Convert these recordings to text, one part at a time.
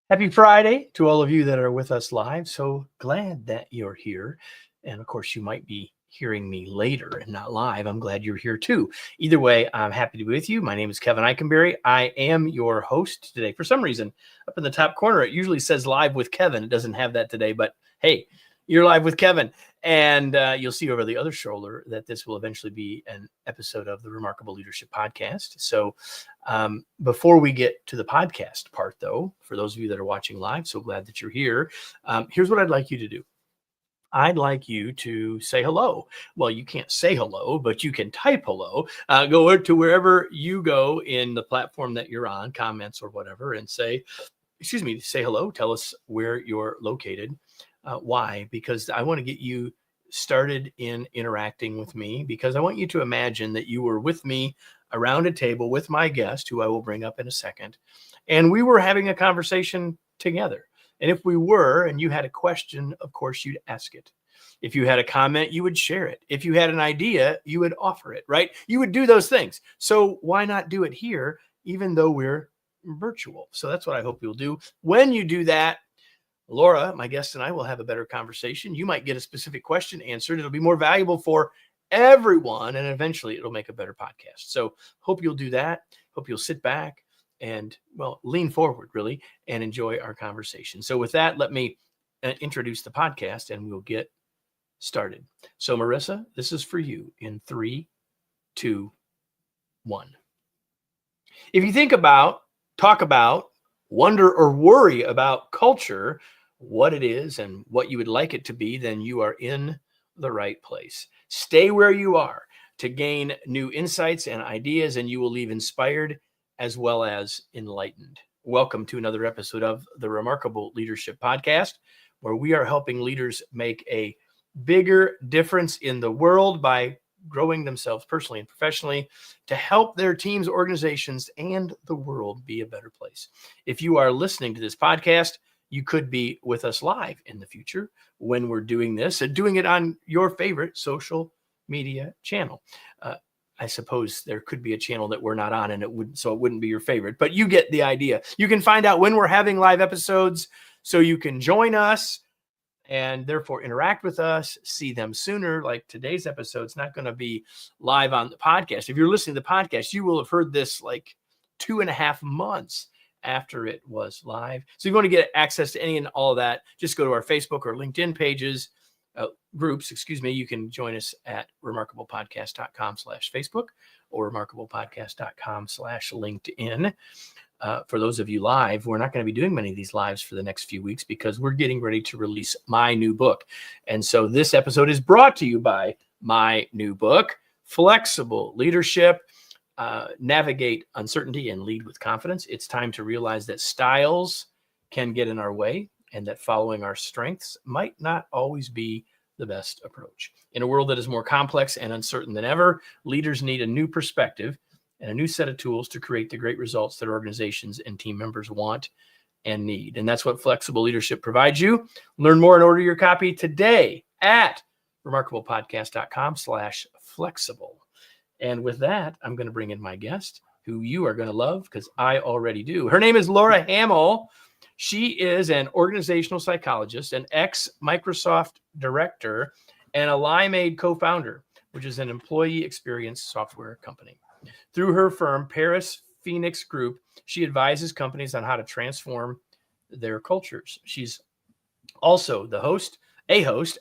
Happy Friday to all of you that are with us live. So glad that you're here. And of course, you might be hearing me later and not live. I'm glad you're here too. Either way, I'm happy to be with you. My name is Kevin Eikenberry. I am your host today. For some reason, up in the top corner, it usually says live with Kevin. It doesn't have that today, but hey, you're live with Kevin. And you'll see over the other shoulder that this will eventually be an episode of the Remarkable Leadership Podcast. So before we get to the podcast part, though, for those of you that are watching live, so glad that you're here. Here's what I'd like you to do. I'd like you to say hello. Well, you can't say hello, but you can type hello. Go to wherever you go in the platform that you're on, comments or whatever, and say hello. Tell us where you're located. Why? Because I want to get you started in interacting with me, because I want you to imagine that you were with me around a table with my guest, who I will bring up in a second, and we were having a conversation together. And if we were, and you had a question, of course, you'd ask it. If you had a comment, you would share it. If you had an idea, you would offer it, right? You would do those things. So why not do it here, even though we're virtual? So that's what I hope you'll do. When you do that, Laura, my guest, and I will have a better conversation. You might get a specific question answered. It'll be more valuable for everyone, and eventually it'll make a better podcast. So hope you'll do that. Hope you'll sit back and, well, lean forward, really, and enjoy our conversation. So with that, let me introduce the podcast, and we'll get started. So, Marissa, this is for you in 3, 2, 1. If you talk about, wonder, or worry about culture, what it is and what you would like it to be, then you are in the right place. Stay where you are to gain new insights and ideas, and you will leave inspired as well as enlightened. Welcome to another episode of the Remarkable Leadership Podcast, where we are helping leaders make a bigger difference in the world by growing themselves personally and professionally to help their teams, organizations, and the world be a better place. If you are listening to this podcast, you could be with us live in the future when we're doing this and doing it on your favorite social media channel. I suppose there could be a channel that we're not on, and it wouldn't be your favorite, but you get the idea. You can find out when we're having live episodes, so you can join us and therefore interact with us, see them sooner. Like today's episode is not going to be live on the podcast. If you're listening to the podcast, you will have heard this like 2.5 months after it was live. So if you want to get access to any and all of that, just go to our Facebook or LinkedIn pages, groups, you can join us at remarkablepodcast.com/Facebook or remarkablepodcast.com/LinkedIn. For those of you live, we're not going to be doing many of these lives for the next few weeks because we're getting ready to release my new book. And so this episode is brought to you by my new book, Flexible Leadership, Navigate Uncertainty and Lead with Confidence. It's time to realize that styles can get in our way and that following our strengths might not always be the best approach. In a world that is more complex and uncertain than ever, leaders need a new perspective and a new set of tools to create the great results that organizations and team members want and need. And that's what Flexible Leadership provides you. Learn more and order your copy today at remarkablepodcast.com/flexible. And with that, I'm going to bring in my guest, who you are going to love because I already do. Her name is Laura Hamill. She is an organizational psychologist, an ex-Microsoft director, and a Limeade co-founder, which is an employee experience software company. Through her firm, Paris Phoenix Group, she advises companies on how to transform their cultures. She's also a host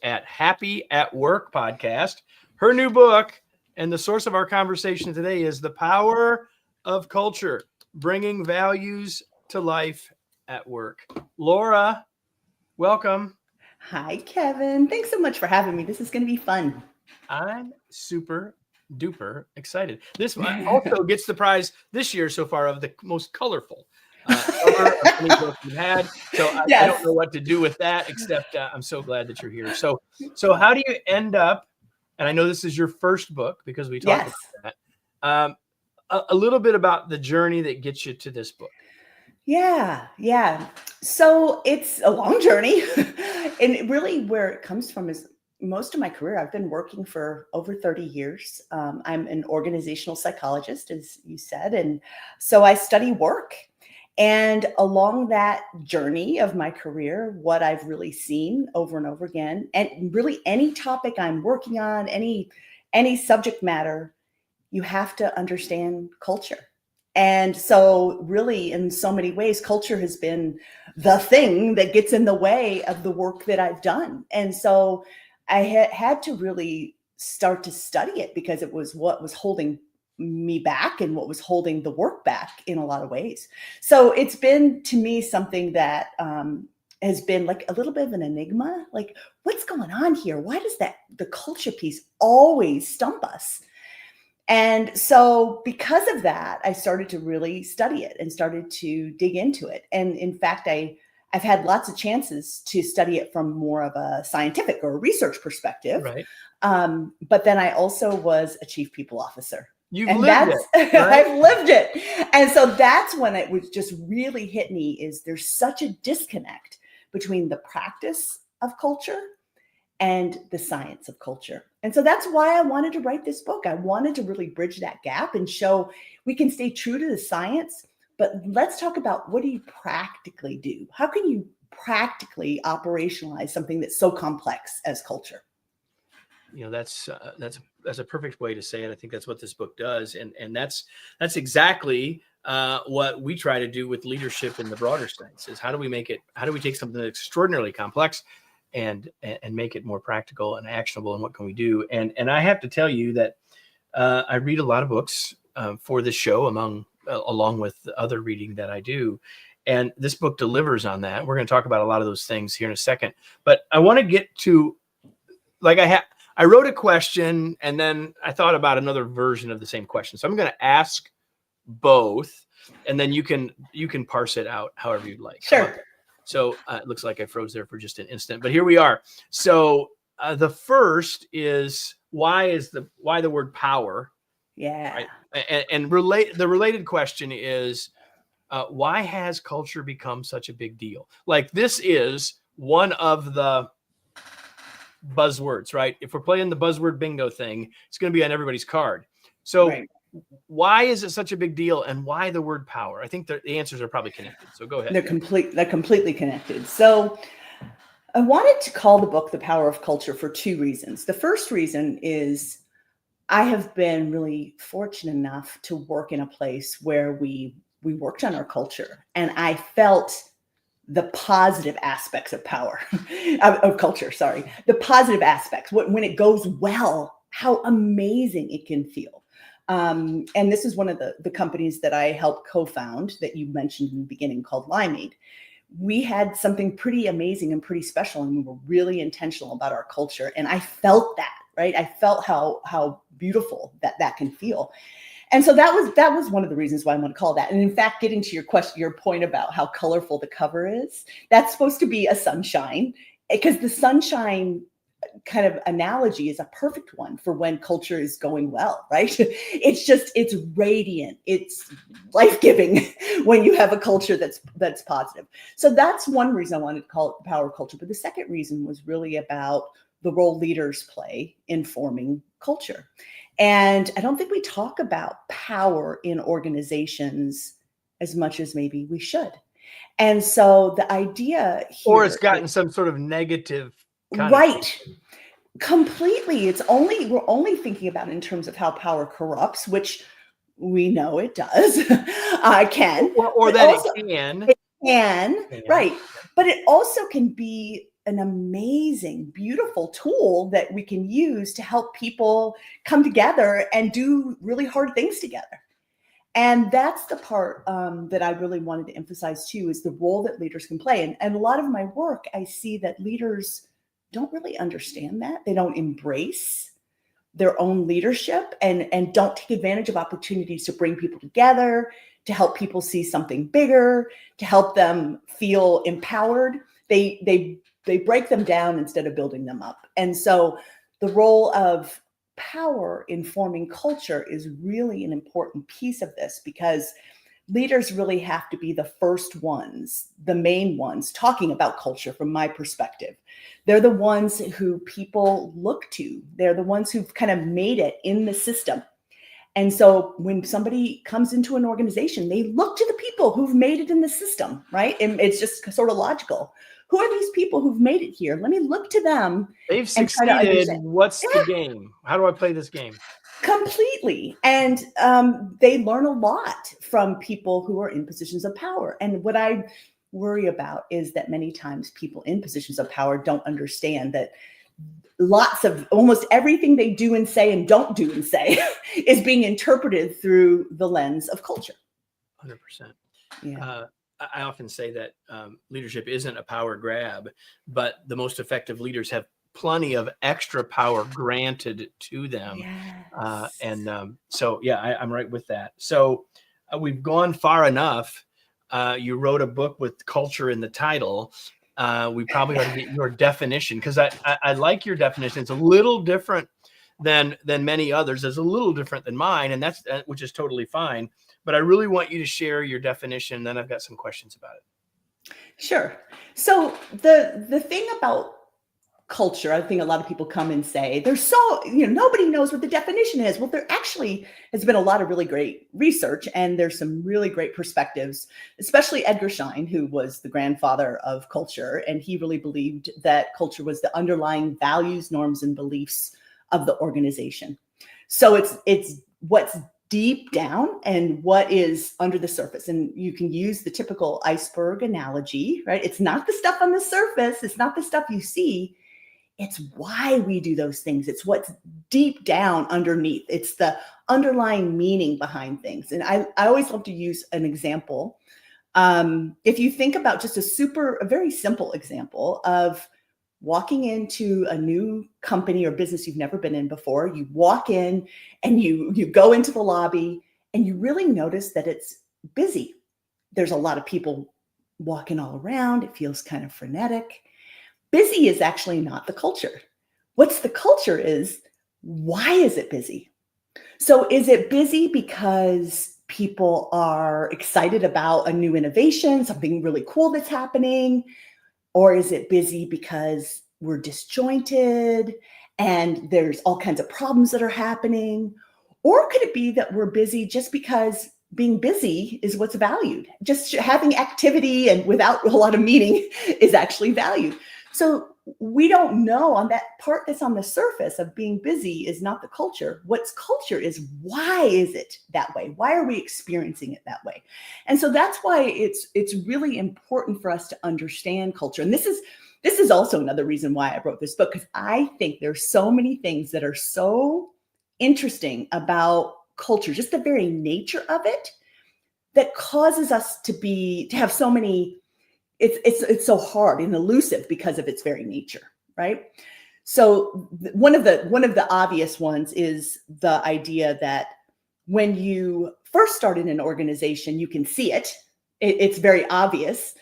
at Happy at Work podcast. Her new book and the source of our conversation today is The Power of Culture, Bringing Values to Life at Work. Laura, welcome. Hi, Kevin. Thanks so much for having me. This is going to be fun. I'm super duper excited. This also gets the prize this year so far of the most colorful cover of any book we've had. So I don't know what to do with that, except I'm so glad that you're here. So how do you end up, and I know this is your first book because we talked about that, a little bit about the journey that gets you to this book. Yeah. So it's a long journey. And really where it comes from is most of my career, I've been working for over 30 years. I'm an organizational psychologist, as you said. And so I study work. And along that journey of my career, what I've really seen over and over again, and really any topic I'm working on, any subject matter, you have to understand culture. And so really in so many ways, culture has been the thing that gets in the way of the work that I've done. And so I had to really start to study it because it was what was holding me back and what was holding the work back in a lot of ways. So it's been to me something that has been like a little bit of an enigma. Like, what's going on here? Why does the culture piece always stump us? And so because of that, I started to really study it and started to dig into it. And in fact, I've had lots of chances to study it from more of a scientific or a research perspective. Right. But then I also was a chief people officer. You've And lived that's, it, right? I've lived it. And so that's when it was just really hit me is there's such a disconnect between the practice of culture and the science of culture. And so that's why I wanted to write this book. I wanted to really bridge that gap and show we can stay true to the science, but let's talk about what do you practically do? How can you practically operationalize something that's so complex as culture? You know, that's a perfect way to say it. I think that's what this book does, and that's exactly what we try to do with leadership in the broader sense. Is how do we take something that's extraordinarily complex and make it more practical and actionable, and what can we do? And I have to tell you that I read a lot of books for this show, along with the other reading that I do. And this book delivers on that. We're going to talk about a lot of those things here in a second. But I want to get to, like, I wrote a question and then I thought about another version of the same question. So I'm going to ask both, and then you can parse it out however you'd like. Sure. So it looks like I froze there for just an instant, but here we are. So the first is why the word power? Yeah. Right? And the related question is why has culture become such a big deal? Like, this is one of the buzzwords, right? If we're playing the buzzword bingo thing, it's going to be on everybody's card. So Right. why is it such a big deal, and why the word power? I think the answers are probably connected. So go ahead. They're completely connected. So I wanted to call the book The Power of Culture for two reasons. The first reason is I have been really fortunate enough to work in a place where we worked on our culture, and I felt the positive aspects of power, of culture, sorry, the positive aspects, when it goes well, how amazing it can feel. And this is one of the companies that I helped co-found that you mentioned in the beginning called Limeade. We had something pretty amazing and pretty special, and we were really intentional about our culture. And I felt that, right? I felt how beautiful that can feel. And so that was one of the reasons why I want to call that. And in fact, getting to your point about how colorful the cover is, that's supposed to be a sunshine, because the sunshine kind of analogy is a perfect one for when culture is going well, right? It's radiant, it's life-giving when you have a culture that's positive. So that's one reason I wanted to call it the power culture. But the second reason was really about the role leaders play in forming culture. And I don't think we talk about power in organizations as much as maybe we should. And so the idea here, or it's gotten some sort of negative right, connotation. completely. We're only thinking about it in terms of how power corrupts, which we know it does. I can, or that also, it can, right. But it also can be an amazing, beautiful tool that we can use to help people come together and do really hard things together. And that's the part that I really wanted to emphasize too, is the role that leaders can play. And a lot of my work, I see that leaders don't really understand that. They don't embrace their own leadership and don't take advantage of opportunities to bring people together, to help people see something bigger, to help them feel empowered. They break them down instead of building them up. And so the role of power in forming culture is really an important piece of this, because leaders really have to be the first ones, the main ones talking about culture from my perspective. They're the ones who people look to. They're the ones who've kind of made it in the system. And so when somebody comes into an organization, they look to the people who've made it in the system, right? And it's just sort of logical. Who are these people who've made it here? Let me look to them They've and try to succeeded. understand. What's the Yeah, game? How do I play this game? completely. And they learn a lot from people who are in positions of power. And what I worry about is that many times people in positions of power don't understand that lots of almost everything they do and say and don't do and say is being interpreted through the lens of culture. 100%. Yeah. I often say that leadership isn't a power grab, but the most effective leaders have plenty of extra power granted to them. Yes. So, yeah, I'm right with that. So we've gone far enough. You wrote a book with culture in the title. We probably ought to get your definition, because I like your definition. It's a little different than many others. It's a little different than mine, and that's which is totally fine. But I really want you to share your definition. Then I've got some questions about it. Sure. So the thing about culture, I think a lot of people come and say, there's so, nobody knows what the definition is. Well, there actually has been a lot of really great research, and there's some really great perspectives, especially Edgar Schein, who was the grandfather of culture. And he really believed that culture was the underlying values, norms, and beliefs of the organization. So it's what's deep down and what is under the surface. And you can use the typical iceberg analogy, right? It's not the stuff on the surface. It's not the stuff you see. It's why we do those things. It's what's deep down underneath. It's the underlying meaning behind things. And I always love to use an example. If you think about just a very simple example of walking into a new company or business you've never been in before, you walk in and you go into the lobby and you really notice that it's busy. There's a lot of people walking all around. It feels kind of frenetic. Busy is actually not the culture. What's the culture is, why is it busy? So is it busy because people are excited about a new innovation, something really cool that's happening? Or is it busy because we're disjointed and there's all kinds of problems that are happening? Or could it be that we're busy just because being busy is what's valued? Just having activity and without a lot of meaning is actually valued. So we don't know. On that part that's on the surface of being busy is not the culture. What's culture is, why is it that way? Why are we experiencing it that way? And so that's why it's really important for us to understand culture. And this is also another reason why I wrote this book, because I think there's so many things that are so interesting about culture, just the very nature of it, that causes us to have so many. It's so hard and elusive because of its very nature, right? So one of the obvious ones is the idea that when you first start in an organization, you can see it. It's very obvious.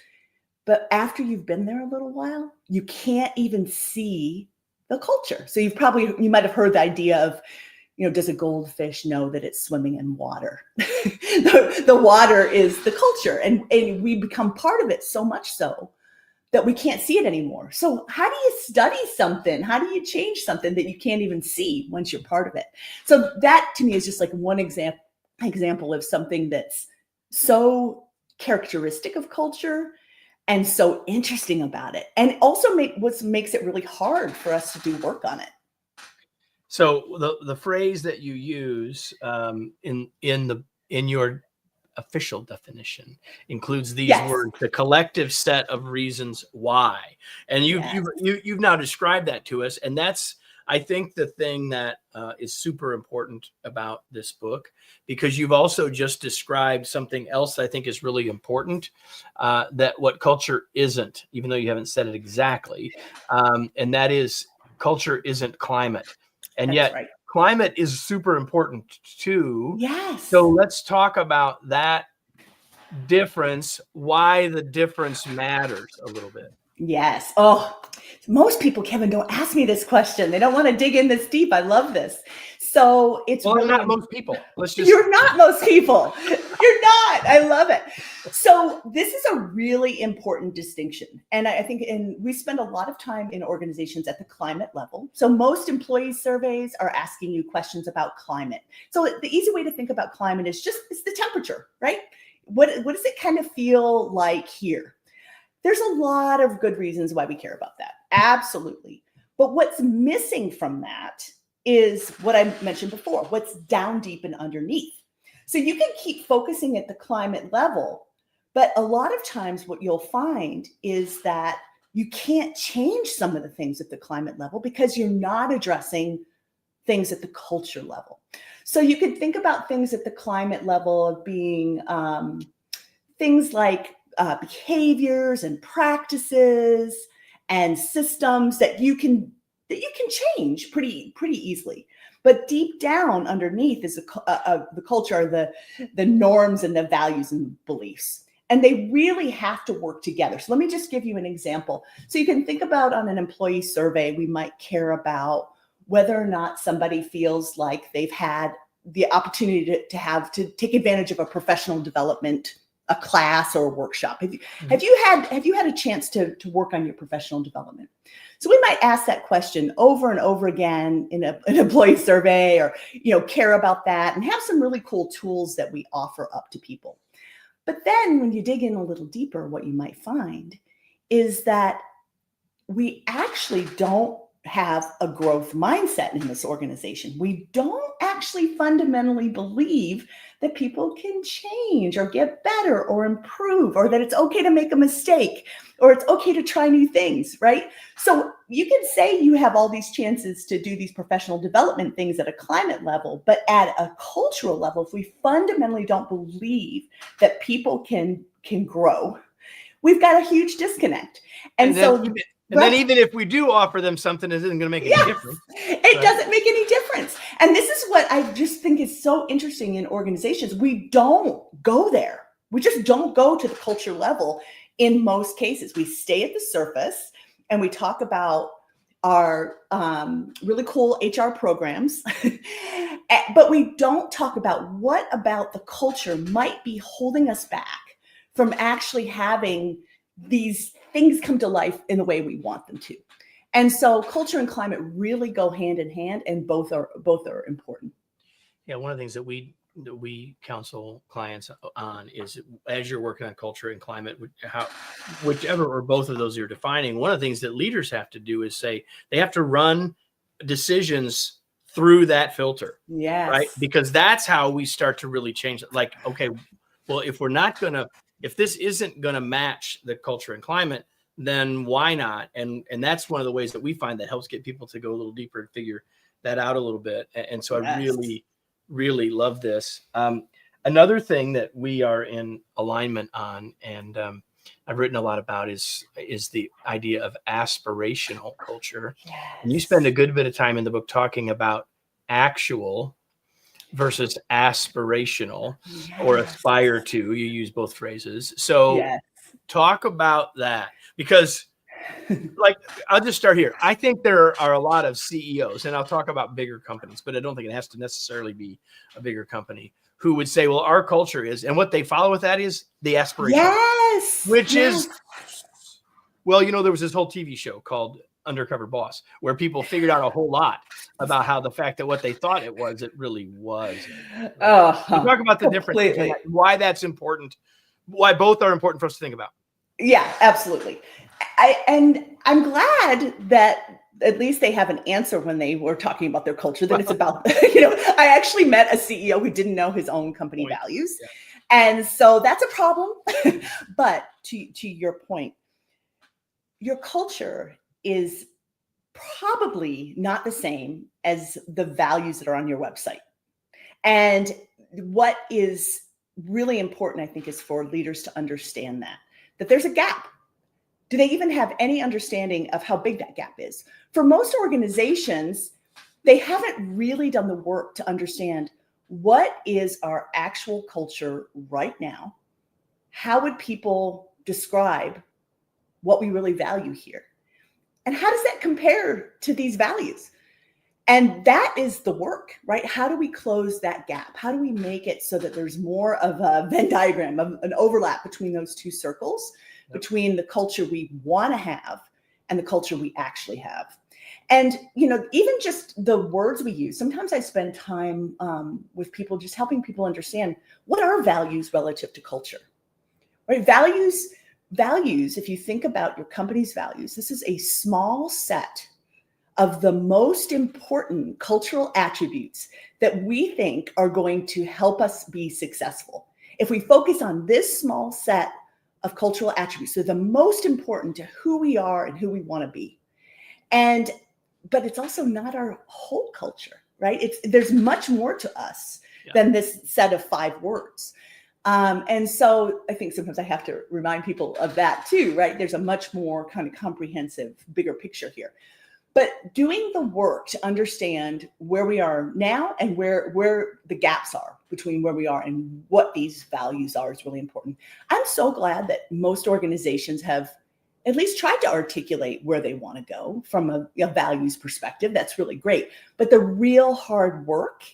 But after you've been there a little while, you can't even see the culture. So you might have heard the idea of, does a goldfish know that it's swimming in water? The water is the culture, and we become part of it so much so that we can't see it anymore. So how do you study something? How do you change something that you can't even see once you're part of it? So that to me is just like one example of something that's so characteristic of culture and so interesting about it. And also what makes it really hard for us to do work on it. So the phrase that you use in your official definition includes these Yes. words: the collective set of reasons why. And Yes. you've now described that to us, and that's, I think, the thing that is super important about this book, because you've also just described something else I think is really important, that what culture isn't, even though you haven't said it exactly, and that is, culture isn't climate. And That's yet right. climate is super important too. Yes. So let's talk about that difference, why the difference matters a little bit. Yes. Oh, most people, Kevin, don't ask me this question. They don't want to dig in this deep. I love this. So it's Well, really not most people. Let's just. You're not most people. You're not. I love it. So this is a really important distinction. And I think we spend a lot of time in organizations at the climate level. So most employee surveys are asking you questions about climate. So the easy way to think about climate is it's the temperature, right? What does it kind of feel like here? There's a lot of good reasons why we care about that. Absolutely. But what's missing from that is what I mentioned before, what's down deep and underneath. So you can keep focusing at the climate level, but a lot of times what you'll find is that you can't change some of the things at the climate level because you're not addressing things at the culture level. So you can think about things at the climate level of being things like behaviors and practices and systems that you can change pretty easily. But deep down underneath is the culture, the norms and the values and beliefs. And they really have to work together. So let me just give you an example. So you can think about on an employee survey, we might care about whether or not somebody feels like they've had the opportunity to take advantage of a professional development, a class or a workshop. Have you had a chance to work on your professional development? So we might ask that question over and over again in an employee survey, or care about that and have some really cool tools that we offer up to people. But then when you dig in a little deeper, what you might find is that we actually don't have a growth mindset in this organization. We don't actually fundamentally believe that people can change or get better or improve, or that it's okay to make a mistake, or it's okay to try new things, right? So you can say you have all these chances to do these professional development things at a climate level, but at a cultural level, if we fundamentally don't believe that people can grow, we've got a huge disconnect. And then even if we do offer them something, it isn't going to make any difference. It doesn't make any difference. And this is what I just think is so interesting in organizations. We don't go there. We just don't go to the culture level in most cases. We stay at the surface and we talk about our really cool HR programs, but we don't talk about what about the culture might be holding us back from actually having these things come to life in the way we want them to. And so culture and climate really go hand in hand, and both are important. Yeah, one of the things that we counsel clients on is, as you're working on culture and climate, whichever or both of those you're defining, one of the things that leaders have to do is say they have to run decisions through that filter. Yes. Right? Because that's how we start to really change it. Like, okay, well, if this isn't going to match the culture and climate, then why not? And that's one of the ways that we find that helps get people to go a little deeper and figure that out a little bit. And so I really love this. Another thing that we are in alignment on, and I've written a lot about, is the idea of aspirational culture. Yes. And you spend a good bit of time in the book talking about actual versus aspirational, or aspire to. You use both phrases. So talk about that, because like, I'll just start here. I think there are a lot of CEOs, and I'll talk about bigger companies, but I don't think it has to necessarily be a bigger company, who would say, well, our culture is, and what they follow with that is the aspiration. Yes. Which is, well, there was this whole TV show called Undercover Boss, where people figured out a whole lot about how the fact that what they thought it really wasn't. Talk about the difference between that, why that's important, why both are important for us to think about. Yeah, absolutely. And I'm glad that at least they have an answer when they were talking about their culture, that it's about, I actually met a CEO who didn't know his own company values. Yeah. And so that's a problem. But to your point, your culture is probably not the same as the values that are on your website. And what is really important, I think, is for leaders to understand that there's a gap. Do they even have any understanding of how big that gap is? For most organizations, they haven't really done the work to understand what is our actual culture right now. How would people describe what we really value here? And how does that compare to these values? And that is the work, right? How do we close that gap? How do we make it so that there's more of a Venn diagram, of an overlap between those two circles, between the culture we want to have and the culture we actually have? And, even just the words we use, sometimes I spend time with people, just helping people understand what are values relative to culture, right? Values, if you think about your company's values, this is a small set of the most important cultural attributes that we think are going to help us be successful. If we focus on this small set of cultural attributes, they're the most important to who we are and who we want to be. But it's also not our whole culture, right? There's much more to us than this set of 5 words. And so I think sometimes I have to remind people of that too, right? There's a much more kind of comprehensive, bigger picture here. But doing the work to understand where we are now and where the gaps are between where we are and what these values are is really important. I'm so glad that most organizations have at least tried to articulate where they want to go from a values perspective. That's really great. But the real hard work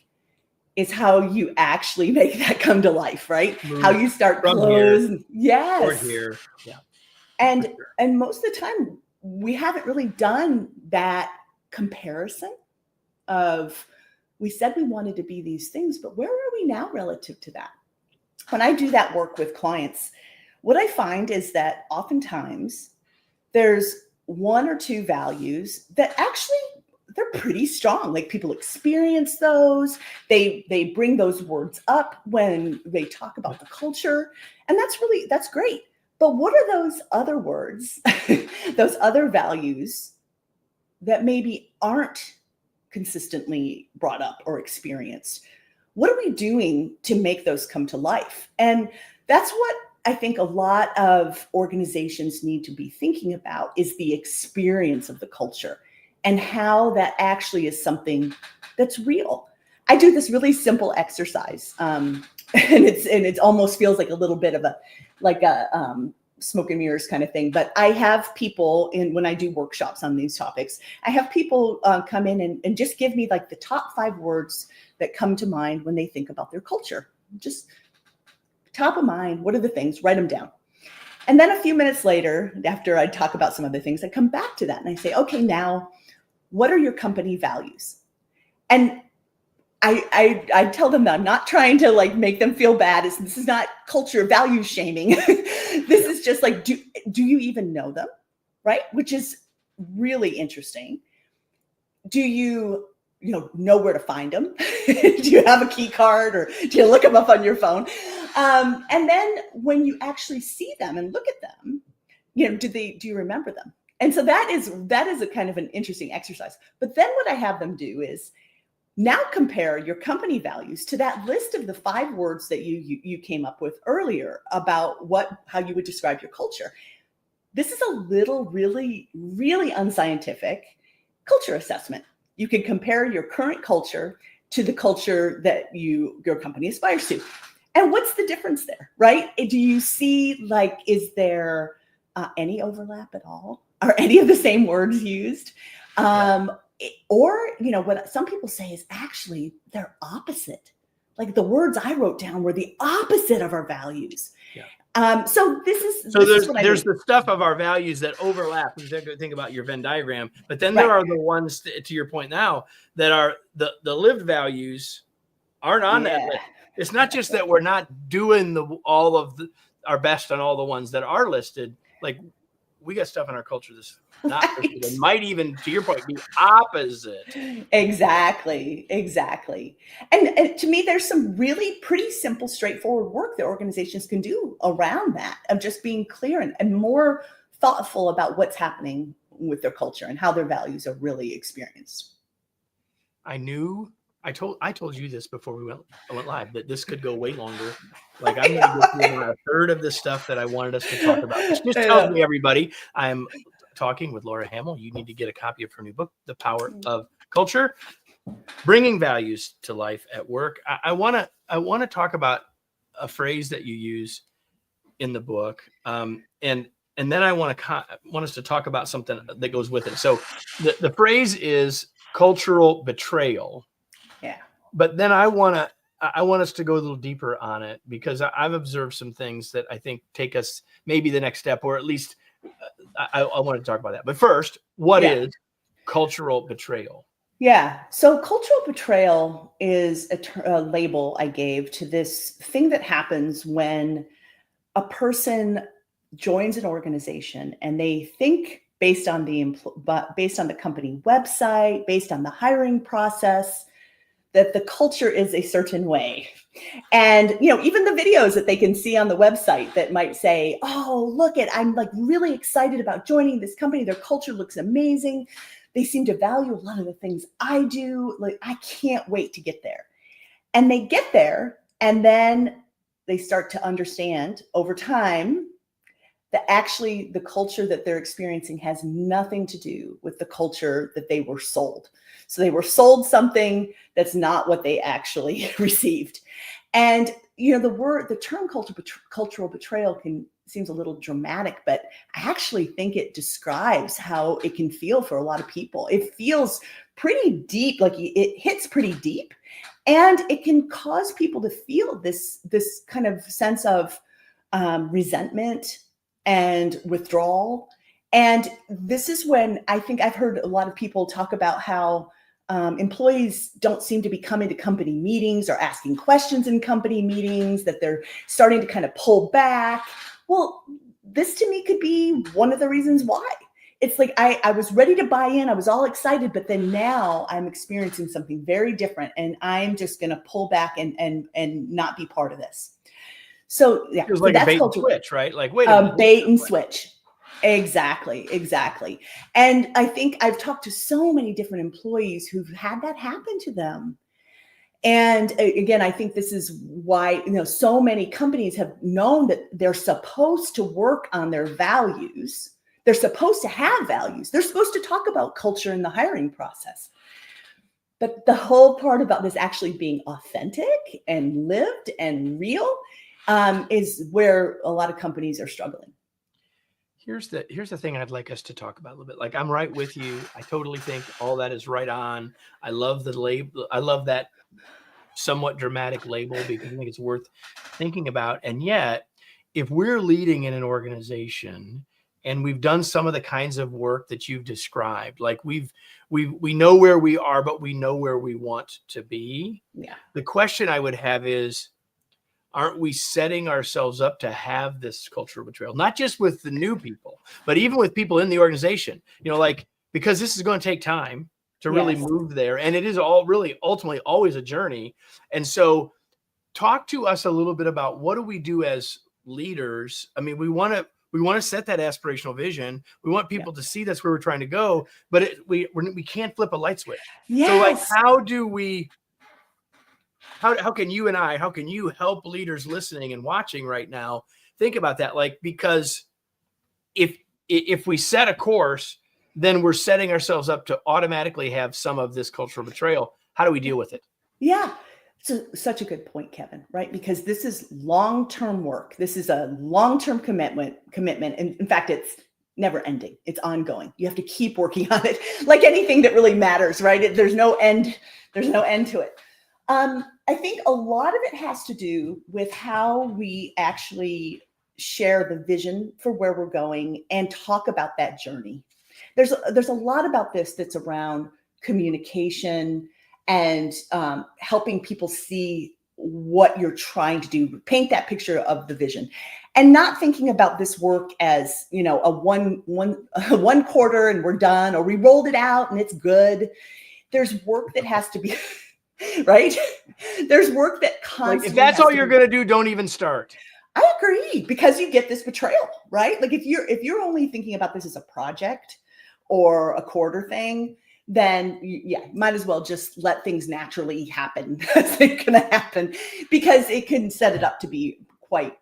is how you actually make that come to life, right? How you start closing. Yes. Or here. Yeah. And most of the time, we haven't really done that comparison of, we said we wanted to be these things, but where are we now relative to that? When I do that work with clients, what I find is that oftentimes there's 1 or 2 values that actually they're pretty strong. Like, people experience those. They bring those words up when they talk about the culture. And that's great. But what are those other words, those other values that maybe aren't consistently brought up or experienced? What are we doing to make those come to life? And that's what I think a lot of organizations need to be thinking about, is the experience of the culture and how that actually is something that's real. I do this really simple exercise, and it almost feels like a little bit of a smoke and mirrors kind of thing. But I have people when I do workshops on these topics, I have people come in and just give me like the top 5 words that come to mind when they think about their culture. Just top of mind, what are the things? Write them down. And then a few minutes later, after I talk about some other things, I come back to that and I say, okay, now what are your company values? And I tell them that I'm not trying to like make them feel bad. This is not culture value shaming. This is just like, do you even know them? Right? Which is really interesting. Do you know where to find them? Do you have a key card, or do you look them up on your phone? And then when you actually see them and look at them, do you remember them? And so that is a kind of an interesting exercise. But then what I have them do is now compare your company values to that list of the 5 words that you came up with earlier about how you would describe your culture. This is a little really, really unscientific culture assessment. You can compare your current culture to the culture that your company aspires to. And what's the difference there, right? Do you see, like, is there any overlap at all? Are any of the same words used? Or, what some people say is actually they're opposite. Like, the words I wrote down were the opposite of our values. Yeah. So there's the stuff of our values that overlap. Think about your Venn diagram, but then there are the ones, to your point now, that are the lived values aren't on that list. It's not just that we're not doing our best on all the ones that are listed. Like, we got stuff in our culture that's not listed and might even, to your point, be opposite. Exactly. And to me, there's some really pretty simple, straightforward work that organizations can do around that, of just being clear and more thoughtful about what's happening with their culture and how their values are really experienced. I told you this before we went live, that this could go way longer. Like, I'm going to get through about a third of this stuff that I wanted us to talk about. Which just tells me, everybody, I'm talking with Laura Hamill. You need to get a copy of her new book, The Power of Culture, Bringing Values to Life at Work. I want to talk about a phrase that you use in the book, and then I want us to talk about something that goes with it. So the phrase is, cultural betrayal. Yeah. But then I want us to go a little deeper on it, because I've observed some things that I think take us maybe the next step, or at least I want to talk about that. But first, what Yeah. is cultural betrayal? Yeah. So cultural betrayal is a label I gave to this thing that happens when a person joins an organization and they think based on based on the company website, based on the hiring process, that the culture is a certain way. And, even the videos that they can see on the website that might say, oh, look I'm like really excited about joining this company. Their culture looks amazing. They seem to value a lot of the things I do. Like, I can't wait to get there. And they get there, and then they start to understand over time that actually the culture that they're experiencing has nothing to do with the culture that they were sold. So they were sold something that's not what they actually received. And the term cultural betrayal seems a little dramatic, but I actually think it describes how it can feel for a lot of people. It feels pretty deep, like it hits pretty deep, and it can cause people to feel this kind of sense of resentment and withdrawal. And this is when I think I've heard a lot of people talk about how employees don't seem to be coming to company meetings or asking questions in company meetings, that they're starting to kind of pull back. Well, this to me could be one of the reasons why. It's like I was ready to buy in. I was all excited, but then now I'm experiencing something very different, and I'm just going to pull back and not be part of this. So yeah, It was so like a that's bait and culture. switch, right? Like, wait a minute. Bait and switch. Exactly. And I think I've talked to so many different employees who've had that happen to them. And again, I think this is why, so many companies have known that they're supposed to work on their values. They're supposed to have values. They're supposed to talk about culture in the hiring process. But the whole part about this actually being authentic and lived and real is where a lot of companies are struggling. Here's the thing I'd like us to talk about a little bit. Like, I'm right with you. I totally think all that is right on. I love the label. I love that somewhat dramatic label, because I think it's worth thinking about. And yet, if we're leading in an organization and we've done some of the kinds of work that you've described, like we know where we are, but we know where we want to be. Yeah. The question I would have is, aren't we setting ourselves up to have this cultural betrayal, not just with the new people, but even with people in the organization, like, because this is going to take time to really move there. And it is all really ultimately always a journey. And so talk to us a little bit about, what do we do as leaders? I mean, we want to set that aspirational vision. We want people to see that's where we're trying to go, but we can't flip a light switch. Yes. So like, how do we, how can you help leaders listening and watching right now think about that? Like, because if we set a course, then we're setting ourselves up to automatically have some of this cultural betrayal. How do we deal with it? Yeah. So such a good point, Kevin, right? Because this is long-term work. This is a long-term commitment. And in fact, it's never ending. It's ongoing. You have to keep working on it, like anything that really matters, right? There's no end. There's no end to it. I think a lot of it has to do with how we actually share the vision for where we're going and talk about that journey. There's a lot about this that's around communication and helping people see what you're trying to do, paint that picture of the vision, and not thinking about this work as, a one quarter and we're done, or we rolled it out and it's good. There's work that has to be right. There's work that constantly. Like, if that's all you're going to do, don't even start. I agree, because you get this betrayal, right? Like, if you're only thinking about this as a project or a quarter thing, then might as well just let things naturally happen as they're going to happen, because it can set it up to be quite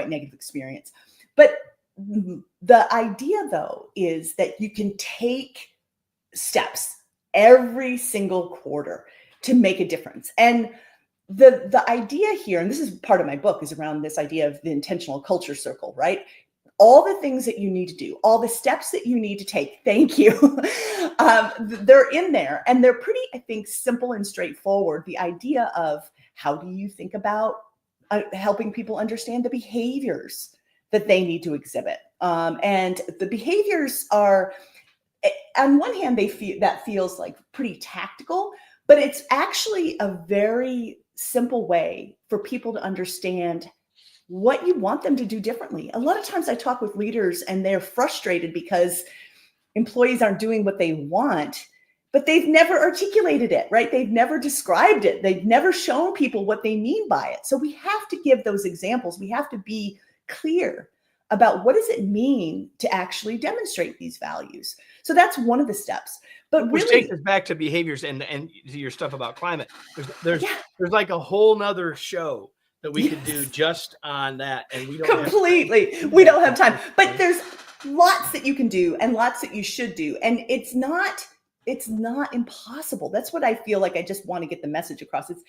negative experience. But the idea, though, is that you can take steps every single quarter to make a difference. And the idea here, and this is part of my book, is around this idea of the intentional culture circle, right? all the things that you need to do, all the steps that you need to take. Thank you. They're in there, and they're pretty, I think, simple and straightforward. The idea of how do you think about helping people understand the behaviors that they need to exhibit. And the behaviors are, on one hand, that feels like pretty tactical, but it's actually a very simple way for people to understand what you want them to do differently. A lot of times I talk with leaders and they're frustrated because employees aren't doing what they want, but they've never articulated it, right? They've never described it. They've never shown people what they mean by it. So we have to give those examples. We have to be clear about what does it mean to actually demonstrate these values. So that's one of the steps. But which really, takes us back to behaviors and your stuff about climate. There's like a whole nother show that we could do just on that, and we don't we don't have time. But there's lots that you can do and lots that you should do, and it's not impossible. That's what I feel like. I just want to get the message across. It's,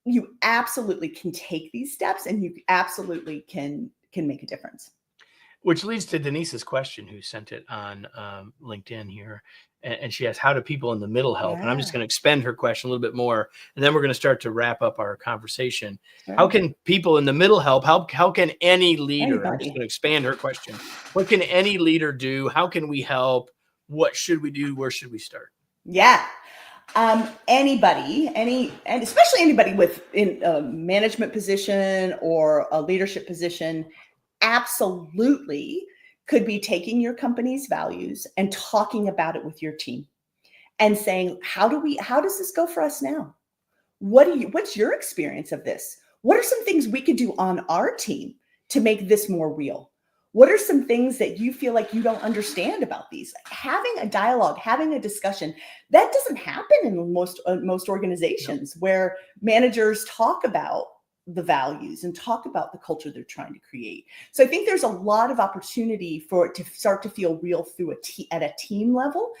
you absolutely can take these steps, and you absolutely can make a difference. Which leads to Denise's question, who sent it on LinkedIn here. And she asked, how do people in the middle help? And I'm just going to expand her question a little bit more. And then we're going to start to wrap up our conversation. Sure. How can people in the middle help? How can any leader, I'm just going to expand her question. What can any leader do? How can we help? What should we do? Where should we start? Yeah. Anybody, and especially anybody in a management position or a leadership position, absolutely could be taking your company's values and talking about it with your team and saying, how does this go for us now? What's your experience of this? What are some things we could do on our team to make this more real? What are some things that you feel like you don't understand about these? Having a dialogue, having a discussion, that doesn't happen in most organizations where managers talk about the values and talk about the culture they're trying to create. So I think there's a lot of opportunity for it to start to feel real through at a team level.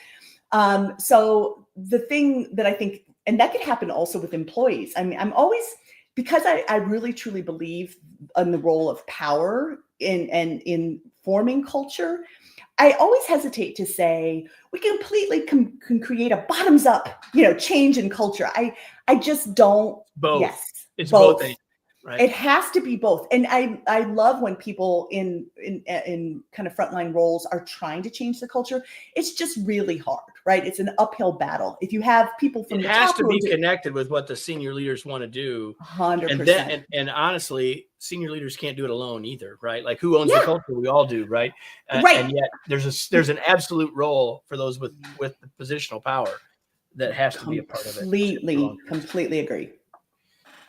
So the thing that I think, and that could happen also with employees. I mean, I'm always, because I really truly believe in the role of power in forming culture, I always hesitate to say we completely can create a bottoms up, change in culture. I just don't. Both. Yes, it's both. Right. It has to be both. And I love when people in kind of frontline roles are trying to change the culture. It's just really hard, right? It's an uphill battle. If you have people from the top, it has to be connected with what the senior leaders want to do. 100%. And honestly, senior leaders can't do it alone either, right? Like, who owns the culture? We all do, right? Right. And yet there's an absolute role for those with the positional power that has to be a part of it. Completely agree.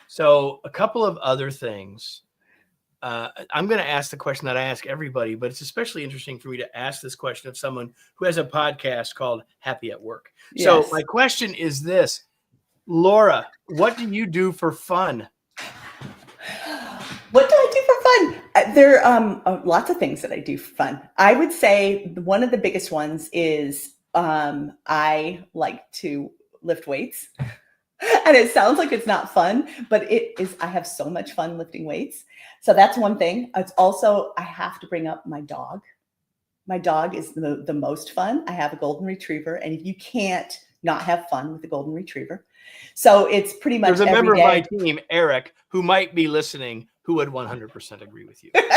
So a couple of other things. I'm going to ask the question that I ask everybody, but it's especially interesting for me to ask this question of someone who has a podcast called Happy at Work. Yes. So my question is this, Laura, what do you do for fun? What do I do for fun? There are lots of things that I do for fun. I would say one of the biggest ones is I like to lift weights. And it sounds like it's not fun, but it is. I have so much fun lifting weights. So that's one thing. It's also, I have to bring up my dog. My dog is the most fun. I have a golden retriever, and you can't not have fun with the golden retriever. So it's pretty much there's a member of my team, Eric, who might be listening, who would 100% agree with you. Yeah,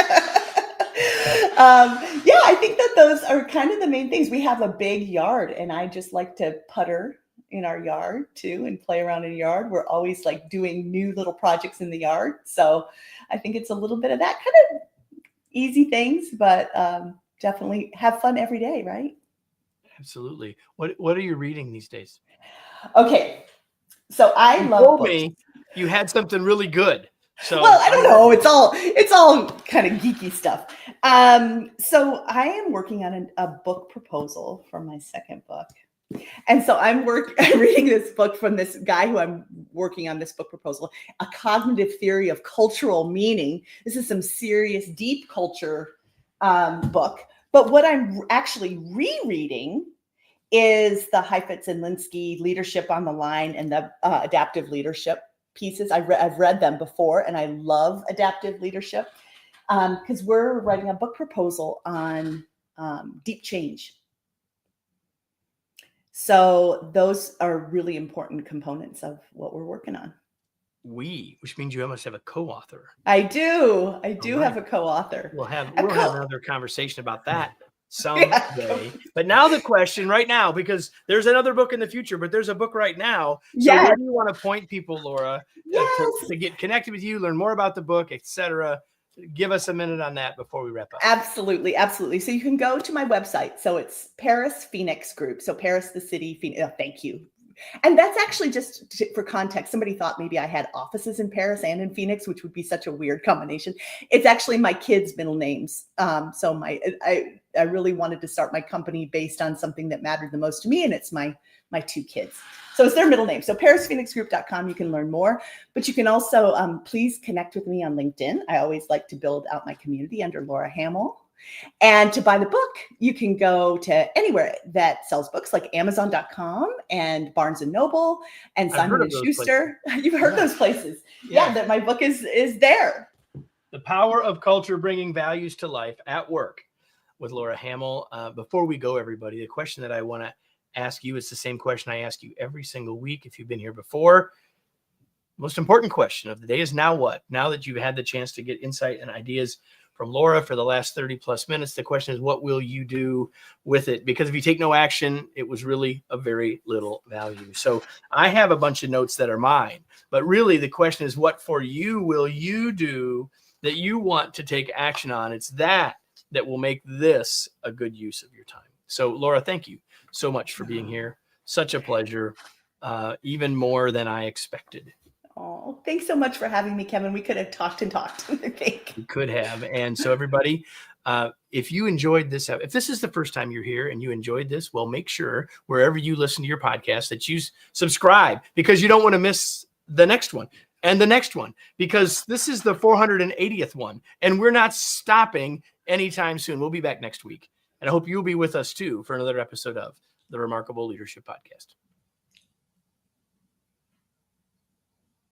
I think that those are kind of the main things. We have a big yard, and I just like to putter in our yard too and play around in the yard. We're always like doing new little projects in the yard. So I think it's a little bit of that kind of easy things, but definitely have fun every day, right? Absolutely. What are you reading these days? Okay. So I love books. Me you had something really good. So well, I don't know. It's all kind of geeky stuff. So I am working on a book proposal for my second book. And so I'm reading this book from this guy who I'm working on this book proposal, A Cognitive Theory of Cultural Meaning. This is some serious, deep culture book. But what I'm actually rereading is the Heifetz and Linsky Leadership on the Line and the Adaptive Leadership pieces. I've read them before, and I love adaptive leadership. because we're writing a book proposal on deep change. So those are really important components of what we're working on. Which means you must have a co-author. I do Right. have a co-author. We'll have another conversation about that someday. Yeah. But now the question right now, because there's another book in the future, but there's a book right now. So Yes. where do you want to point people, Laura, to get connected with you, learn more about the book, etc.? Give us a minute on that before we wrap up. Absolutely. So you can go to my website. So it's Paris Phoenix Group. So Paris, the city, Phoenix. Oh, thank you. And that's actually just for context. Somebody thought maybe I had offices in Paris and in Phoenix, which would be such a weird combination. It's actually my kids' middle names. So I really wanted to start my company based on something that mattered the most to me, and it's my two kids. So it's their middle name. So ParisPhoenixGroup.com, you can learn more. But you can also please connect with me on LinkedIn. I always like to build out my community under Laura Hamill. And to buy the book, you can go to anywhere that sells books, like Amazon.com and Barnes & Noble and Simon & Schuster. You've heard those places. Yeah, that my book is there. The Power of Culture, Bringing Values to Life at Work with Laura Hamill. Before we go, everybody, the question that I want to ask you is the same question I ask you every single week if you've been here before. Most important question of the day is now what? Now that you've had the chance to get insight and ideas from Laura for the last 30 plus minutes, the question is, what will you do with it? Because if you take no action, it was really of very little value. So I have a bunch of notes that are mine, but really the question is, what for you will you do that you want to take action on? It's that will make this a good use of your time. So Laura, thank you so much for being here. Such a pleasure, even more than I expected. Oh, thanks so much for having me, Kevin. We could have talked and talked. We could have. And so everybody, if you enjoyed this, if this is the first time you're here and you enjoyed this, well, make sure wherever you listen to your podcast that you subscribe, because you don't want to miss the next one and the next one, because this is the 480th one and we're not stopping anytime soon. We'll be back next week. And I hope you'll be with us too for another episode of the Remarkable Leadership Podcast.